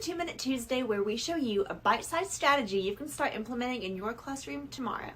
2 Minute Tuesday, where we show you a bite-sized strategy you can start implementing in your classroom tomorrow.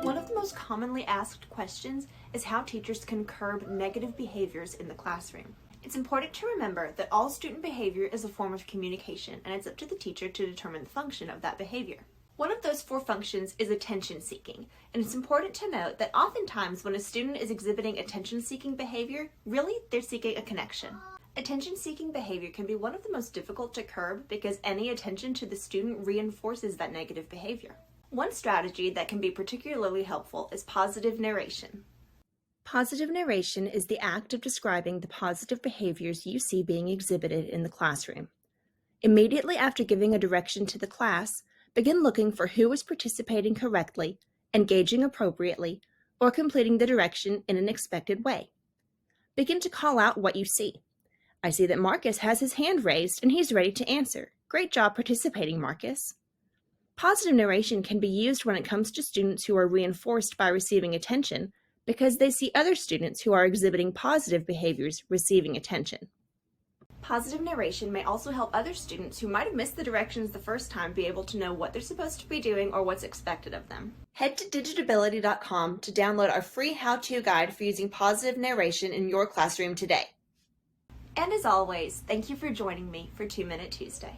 One of the most commonly asked questions is how teachers can curb negative behaviors in the classroom. It's important to remember that all student behavior is a form of communication, and it's up to the teacher to determine the function of that behavior. One of those 4 functions is attention seeking, and it's important to note that oftentimes when a student is exhibiting attention seeking behavior, really they're seeking a connection. Attention seeking behavior can be one of the most difficult to curb because any attention to the student reinforces that negative behavior. One strategy that can be particularly helpful is positive narration. Positive narration is the act of describing the positive behaviors you see being exhibited in the classroom. Immediately after giving a direction to the class, begin looking for who is participating correctly, engaging appropriately, or completing the direction in an expected way. Begin to call out what you see. I see that Marcus has his hand raised and he's ready to answer. Great job participating, Marcus. Positive narration can be used when it comes to students who are reinforced by receiving attention because they see other students who are exhibiting positive behaviors receiving attention. Positive narration may also help other students who might have missed the directions the first time be able to know what they're supposed to be doing or what's expected of them. Head to digitability.com to download our free how-to guide for using positive narration in your classroom today. And as always, thank you for joining me for 2 Minute Tuesday.